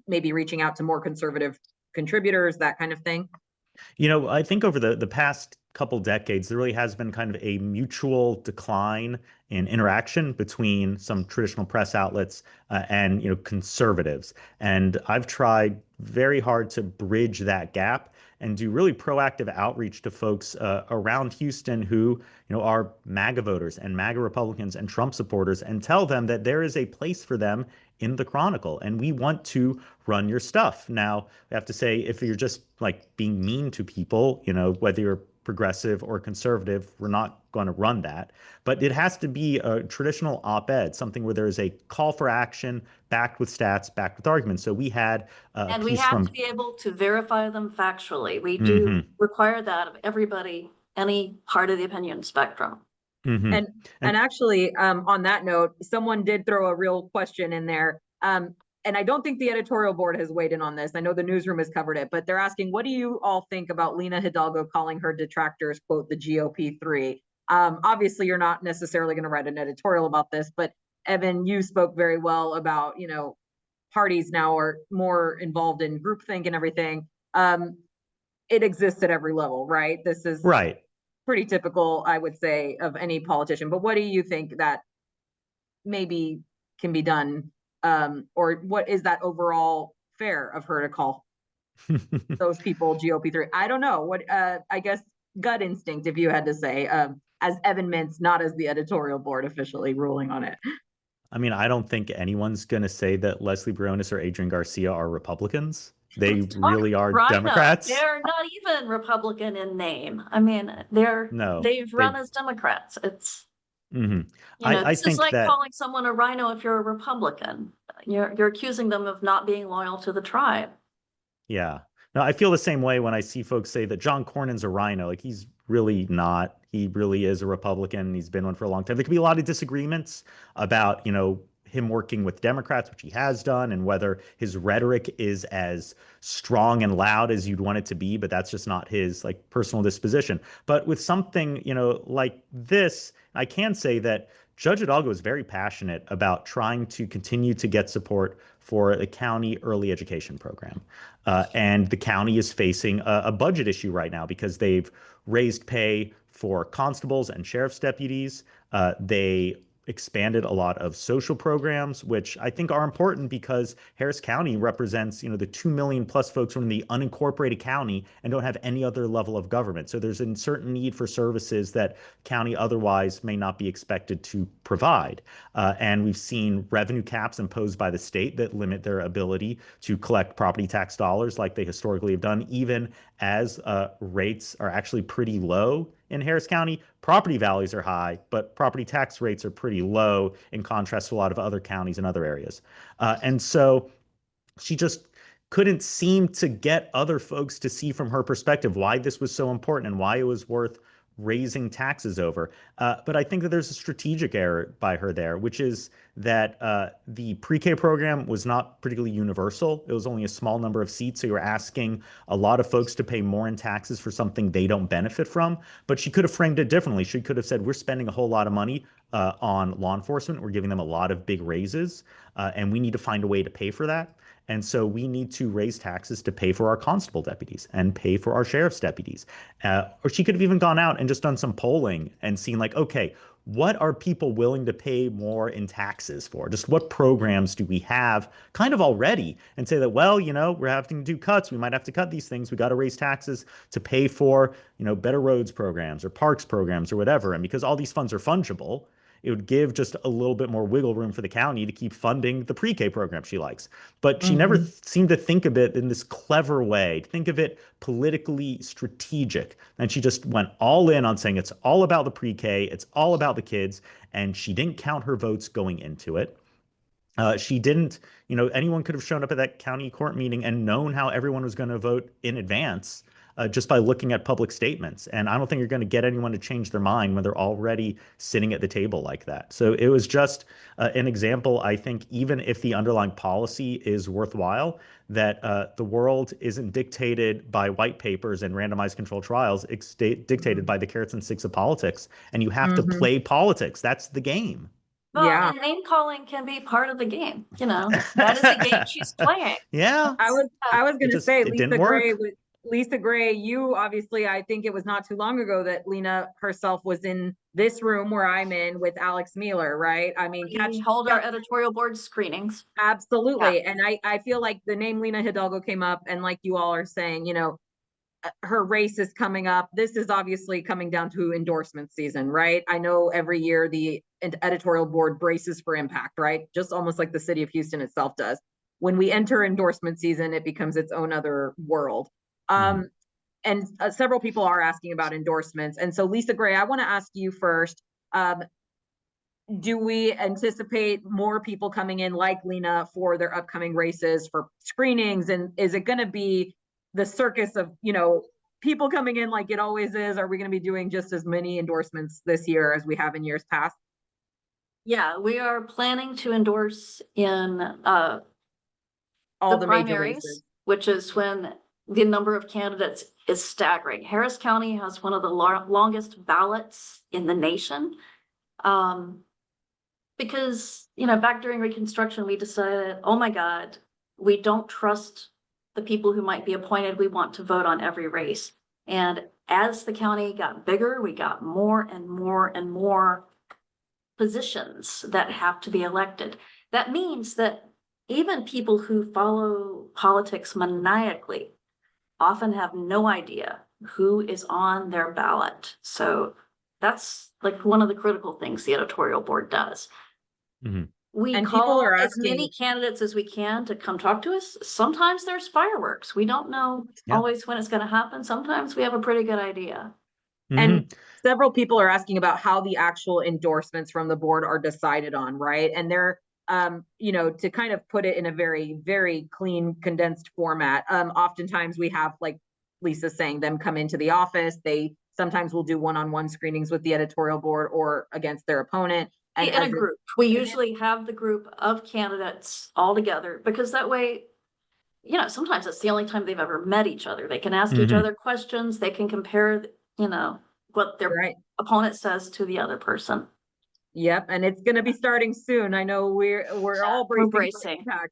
Maybe reaching out to more conservative contributors, that kind of thing. I think over the past couple decades, there really has been kind of a mutual decline in interaction between some traditional press outlets and conservatives. And I've tried very hard to bridge that gap and do really proactive outreach to folks around Houston who are MAGA voters and MAGA Republicans and Trump supporters, and tell them that there is a place for them in the Chronicle, and we want to run your stuff. Now, I have to say, if you're just like being mean to people, whether you're progressive or conservative. We're not going to run that. But it has to be a traditional op-ed, something where there is a call for action backed with stats, backed with arguments. So we had a And we piece have from. to be able to verify them factually. We do Mhm, require that of everybody, any part of the opinion spectrum. mhm. And actually, on that note, someone did throw a real question in there. And I don't think the editorial board has weighed in on this. I know the newsroom has covered it, but they're asking, what do you all think about Lina Hidalgo calling her detractors, quote, the GOP 3? Obviously, you're not necessarily going to write an editorial about this, but Evan, you spoke very well about, parties now are more involved in groupthink and everything. It exists at every level, right? This is Right. pretty typical, I would say, of any politician. But what do you think that maybe can be done? Or what is that overall fair of her to call those people GOP 3? I don't know. What I guess gut instinct, if you had to say, as Evan Mintz, not as the editorial board officially ruling on it. I mean, I don't think anyone's going to say that Leslie Briones or Adrian Garcia are Republicans. They really are Democrats. They're not even Republican in name. I mean, No, they've run as Democrats. It's Mhm. this I is think like that calling someone a rhino if you're a Republican. You're accusing them of not being loyal to the tribe. Yeah. No, I feel the same way when I see folks say that John Cornyn's a rhino. Like, he's really not. He really is a Republican. He's been one for a long time. There could be a lot of disagreements about, him working with Democrats, which he has done, and whether his rhetoric is as strong and loud as you'd want it to be, but that's just not his like personal disposition. But with something, like this, I can say that Judge Hidalgo is very passionate about trying to continue to get support for the county early education program. And the county is facing a budget issue right now because they've raised pay for constables and sheriff's deputies. They expanded a lot of social programs, which I think are important because Harris County represents, the 2 million plus folks from the unincorporated county and don't have any other level of government. So there's a certain need for services that county otherwise may not be expected to provide. And we've seen revenue caps imposed by the state that limit their ability to collect property tax dollars like they historically have done, even as rates are actually pretty low in Harris County. Property values are high, but property tax rates are pretty low in contrast to a lot of other counties and other areas. And so she just couldn't seem to get other folks to see from her perspective why this was so important and why it was worth raising taxes over. But I think that there's a strategic error by her there, which is that the pre-K program was not particularly universal. It was only a small number of seats. So you're asking a lot of folks to pay more in taxes for something they don't benefit from. But she could have framed it differently. She could have said, we're spending a whole lot of money on law enforcement. We're giving them a lot of big raises, and we need to find a way to pay for that. And so we need to raise taxes to pay for our constable deputies and pay for our sheriff's deputies. Or she could have even gone out and just done some polling and seen like, okay, what are people willing to pay more in taxes for? Just what programs do we have kind of already? And say that, well, we're having to do cuts. We might have to cut these things. We got to raise taxes to pay for, better roads programs or parks programs or whatever. And because all these funds are fungible, it would give just a little bit more wiggle room for the county to keep funding the pre-K program she likes. But she never seemed to think of it in this clever way, think of it politically strategic. And she just went all in on saying it's all about the pre-K, it's all about the kids, and she didn't count her votes going into it. She didn't, anyone could have shown up at that county court meeting and known how everyone was going to vote in advance. Just by looking at public statements. And I don't think you're going to get anyone to change their mind when they're already sitting at the table like that. So it was just an example, I think, even if the underlying policy is worthwhile, that the world isn't dictated by white papers and randomized controlled trials. It's dictated by the carrots and sticks of politics. And you have to play politics. That's the game. Well, Yeah. and name calling can be part of the game. That is the game she's playing. Yeah. I was going to say, Lisa Gray, you obviously, I think it was not too long ago that Lina herself was in this room where I'm in with Alex Mueller, right? I mean, We hold our editorial board screenings. Absolutely. Yeah. And I feel like the name Lina Hidalgo came up, and like you all are saying, her race is coming up. This is obviously coming down to endorsement season, right? I know every year the editorial board braces for impact, right? Just almost like the city of Houston itself does. When we enter endorsement season, it becomes its own other world. and several people are asking about endorsements. And so Lisa Gray, I want to ask you first, do we anticipate more people coming in like Lena for their upcoming races for screenings? And is it going to be the circus of, people coming in like it always is? Are we going to be doing just as many endorsements this year as we have in years past? Yeah, we are planning to endorse in All the major primaries, races, which is when the number of candidates is staggering. Harris County has one of the longest ballots in the nation. Because, back during Reconstruction, we decided, oh my God, we don't trust the people who might be appointed. We want to vote on every race. And as the county got bigger, we got more and more and more positions that have to be elected. That means that even people who follow politics maniacally often have no idea who is on their ballot. So that's like one of the critical things the editorial board does. Mhm. We And people call are as many asking, candidates as we can to come talk to us. Sometimes there's fireworks. We don't know Yeah. always when it's going to happen. Sometimes we have a pretty good idea. and several people are asking about how the actual endorsements from the board are decided on, right? And they're, to kind of put it in a very, very clean, condensed format. Oftentimes we have, like Lisa saying, them come into the office. They sometimes will do one-on-one screenings with the editorial board or against their opponent. And In a group, we usually have the group of candidates all together because that way, sometimes it's the only time they've ever met each other. They can ask each other questions. They can compare, what their right. opponent says to the other person. Yep, and it's going to be starting soon. I know we're all bracing. Bracing. Impact.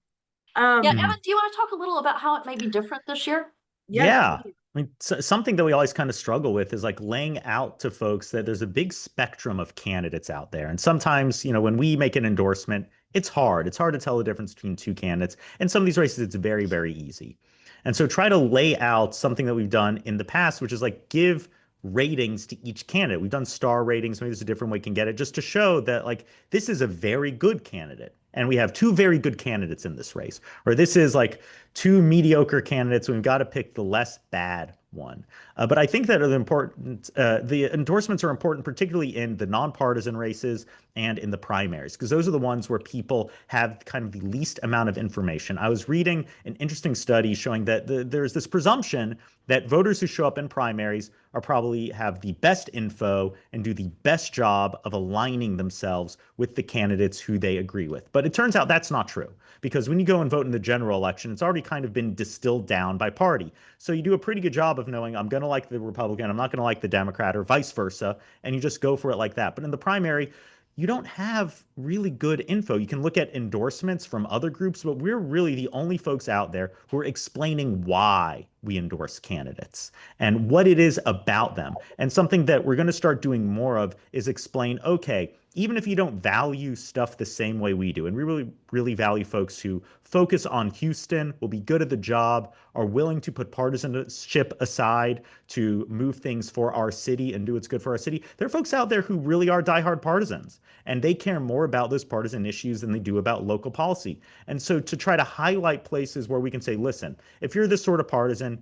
Yeah, Evan, do you want to talk a little about how it may be different this year? Yeah. I mean, something that we always kind of struggle with is like laying out to folks that there's a big spectrum of candidates out there. And sometimes, when we make an endorsement, it's hard. It's hard to tell the difference between two candidates. In some of these races, it's very, very easy. And so try to lay out something that we've done in the past, which is like give ratings to each candidate. We've done star ratings. Maybe there's a different way we can get it just to show that like this is a very good candidate. And we have two very good candidates in this race, or this is like two mediocre candidates. We've got to pick the less bad one. But I think that the endorsements are important, particularly in the nonpartisan races and in the primaries, because those are the ones where people have kind of the least amount of information. I was reading an interesting study showing that there's this presumption that voters who show up in primaries are probably have the best info and do the best job of aligning themselves with the candidates who they agree with. But it turns out that's not true, because when you go and vote in the general election, it's already kind of been distilled down by party. So you do a pretty good job of knowing I'm going to like the Republican, I'm not going to like the Democrat, or vice versa, and you just go for it like that. But in the primary, you don't have really good info. You can look at endorsements from other groups, but we're really the only folks out there who are explaining why we endorse candidates and what it is about them. And something that we're going to start doing more of is explain, okay, even if you don't value stuff the same way we do, and we really, really value folks who focus on Houston, will be good at the job, are willing to put partisanship aside to move things for our city and do what's good for our city. There are folks out there who really are diehard partisans, and they care more about those partisan issues than they do about local policy. And so to try to highlight places where we can say, listen, if you're this sort of partisan,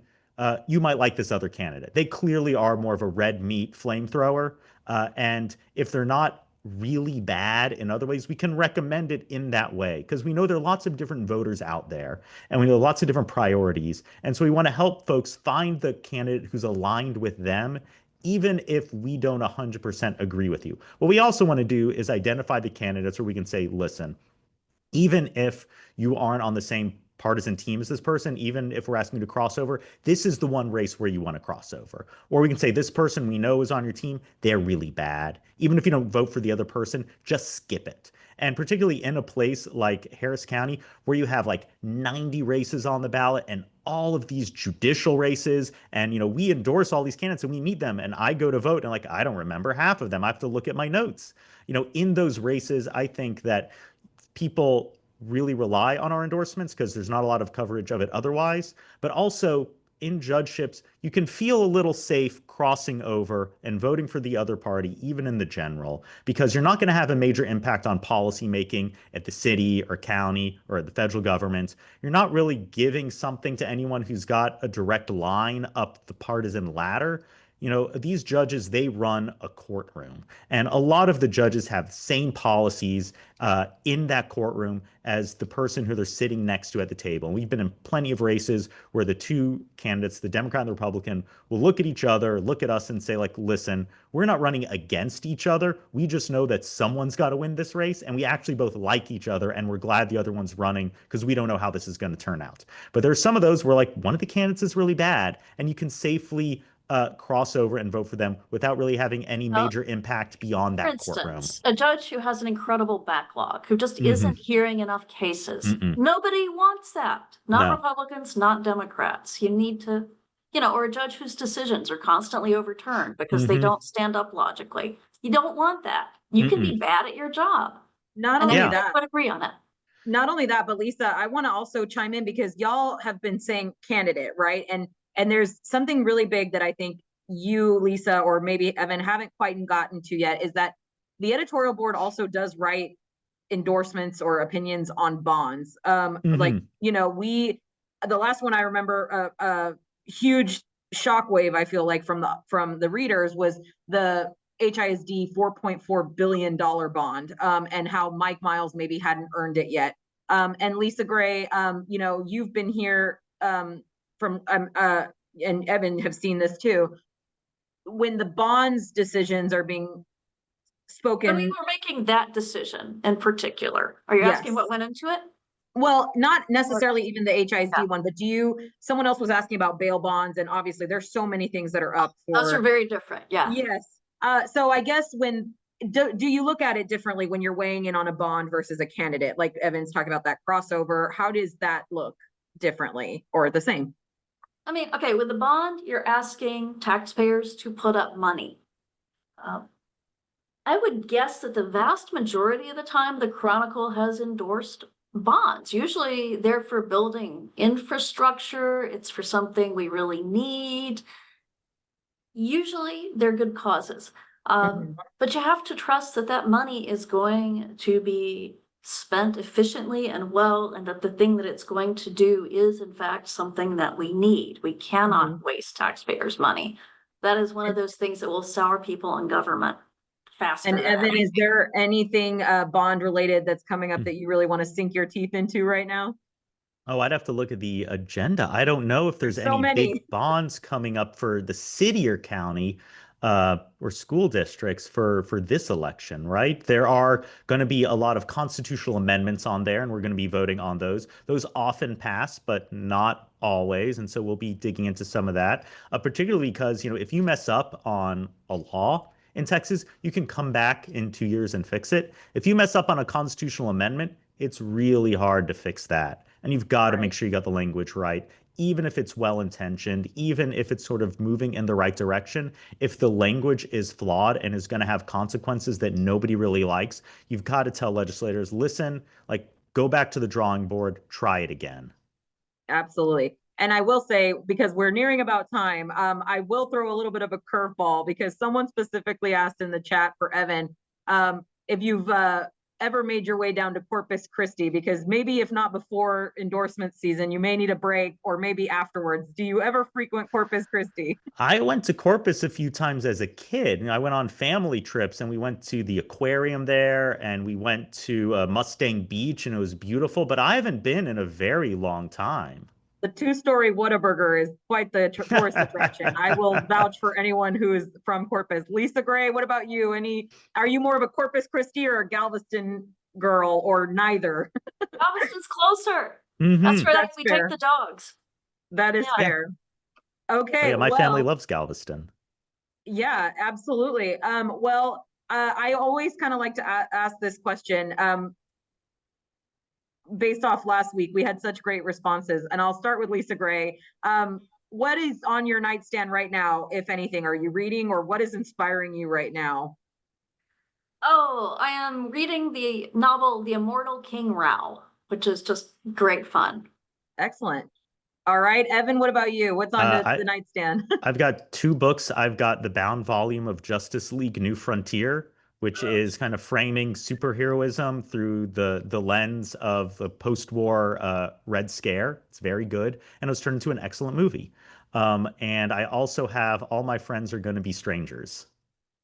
you might like this other candidate. They clearly are more of a red meat flamethrower. And if they're not really bad in other ways, we can recommend it in that way, because we know there are lots of different voters out there and we know lots of different priorities. And so we want to help folks find the candidate who's aligned with them, even if we don't 100% agree with you. What we also want to do is identify the candidates where we can say, listen, even if you aren't on the same partisan team as this person, even if we're asking you to cross over, this is the one race where you want to cross over. Or we can say, this person we know is on your team, they're really bad. Even if you don't vote for the other person, just skip it. And particularly in a place like Harris County, where you have like 90 races on the ballot and all of these judicial races, and we endorse all these candidates and we meet them, and I go to vote and like I don't remember half of them. I have to look at my notes. In those races, I think that people really rely on our endorsements because there's not a lot of coverage of it otherwise. But also, in judgeships, you can feel a little safe crossing over and voting for the other party, even in the general, because you're not going to have a major impact on policy making at the city or county or at the federal government. You're not really giving something to anyone who's got a direct line up the partisan ladder. You know, these judges, they run a courtroom, and a lot of the judges have same policies in that courtroom as the person who they're sitting next to at the table. And we've been in plenty of races where the two candidates, the Democrat and the Republican, will look at each other, look at us and say, like, listen, we're not running against each other. We just know that someone's got to win this race. And we actually both like each other, and we're glad the other one's running because we don't know how this is going to turn out. But there's some of those where, like, one of the candidates is really bad, and you can safely cross over and vote for them without really having any major impact beyond For that courtroom. instance, a judge who has an incredible backlog, who just isn't hearing enough cases. Mm-mm. Nobody wants that. Not No. Republicans, not Democrats. You need to, or a judge whose decisions are constantly overturned because they don't stand up logically. You don't want that. You can be bad at your job. Not And only then Yeah. you would agree on it. Not only that, but Lisa, I want to also chime in because y'all have been saying candidate, right? And there's something really big that I think you, Lisa, or maybe Evan, haven't quite gotten to yet, is that the editorial board also does write endorsements or opinions on bonds. Like, the last one I remember, a huge shockwave, I feel like, from the readers was the HISD $4.4 billion bond, and how Mike Miles maybe hadn't earned it yet. And Lisa Gray, you've been here and Evan have seen this too. When the bonds decisions are being spoken. When we were making that decision in particular, are you asking what went into it? Well, not necessarily even the HISD one, but someone else was asking about bail bonds, and obviously there's so many things that are up for. Those are very different. Yeah. Yes. So I guess do you look at it differently when you're weighing in on a bond versus a candidate? Like Evan's talking about that crossover. How does that look differently or the same? I mean, okay, with the bond, you're asking taxpayers to put up money. I would guess that the vast majority of the time, the Chronicle has endorsed bonds. Usually they're for building infrastructure. It's for something we really need. Usually they're good causes. But you have to trust that that money is going to be spent efficiently and well, and that the thing that it's going to do is in fact something that we need. We cannot waste taxpayers' money. That is one of those things that will sour people in government faster. And Evan, is there anything bond related that's coming up that you really want to sink your teeth into right now? Oh, I'd have to look at the agenda. I don't know if there's So any many big bonds coming up for the city or county or school districts for this election, right? There are going to be a lot of constitutional amendments on there, and we're going to be voting on those. Those often pass, but not always. And so we'll be digging into some of that, particularly because, if you mess up on a law in Texas, you can come back in 2 years and fix it. If you mess up on a constitutional amendment, it's really hard to fix that. And you've got to make sure you got the language right, even if it's well-intentioned, even if it's sort of moving in the right direction. If the language is flawed and is going to have consequences that nobody really likes, you've got to tell legislators, listen, like, go back to the drawing board, try it again. Absolutely. And I will say, because we're nearing about time, I will throw a little bit of a curveball, because someone specifically asked in the chat for Evan, if you've ever made your way down to Corpus Christi, because maybe if not before endorsement season, you may need a break, or maybe afterwards. Do you ever frequent Corpus Christi? I went to Corpus a few times as a kid. I went on family trips, and we went to the aquarium there, and we went to Mustang Beach, and it was beautiful, but I haven't been in a very long time. The two-story Whataburger is quite the tourist attraction. I will vouch for anyone who is from Corpus. Lisa Gray, what about you? Are you more of a Corpus Christi or a Galveston girl, or neither? Galveston's closer. That's where we take the dogs. That is fair. Okay. Yeah, my family loves Galveston. Yeah, absolutely. Well, I always kind of like to ask this question. Based off last week, we had such great responses, and I'll start with Lisa Gray. What is on your nightstand right now, if anything? Are you reading, or what is inspiring you right now? Oh, I am reading the novel The Immortal King Rao, which is just great fun. Excellent. All right, Evan, what about you? What's on the I nightstand? I've got two books. I've got the bound volume of Justice League New Frontier, which is kind of framing superheroism through the lens of the post-war Red Scare. It's very good, and it was turned into an excellent movie. And I also have All My Friends Are Gonna Be Strangers.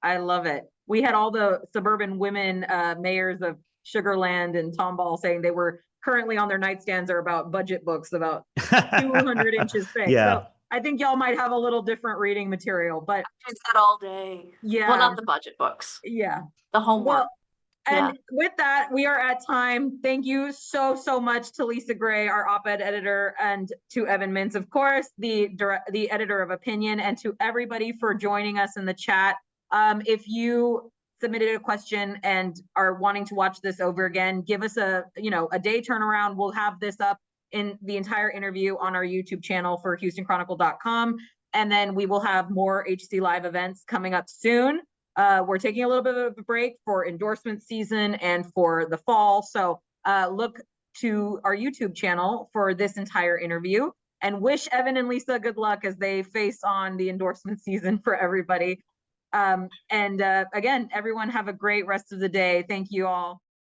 I love it. We had all the suburban women mayors of Sugarland and Tomball saying they were currently on their nightstands are about budget books about 200 inches thick. So Yeah. I think y'all might have a little different reading material, but I do that all day. yeah. Well, not the budget books, Yeah. the homework. Well, and Yeah. with that, we are at time. Thank you so much to Lisa Gray, our op-ed editor, and to Evan Mintz, of course, the editor of Opinion, and to everybody for joining us in the chat. If you submitted a question and are wanting to watch this over again, give us a day turnaround. We'll have this up in the entire interview on our YouTube channel for HoustonChronicle.com. And then we will have more HC Live events coming up soon. We're taking a little bit of a break for endorsement season and for the fall. So look to our YouTube channel for this entire interview, and wish Evan and Lisa good luck as they face on the endorsement season for everybody. And again, everyone have a great rest of the day. Thank you all.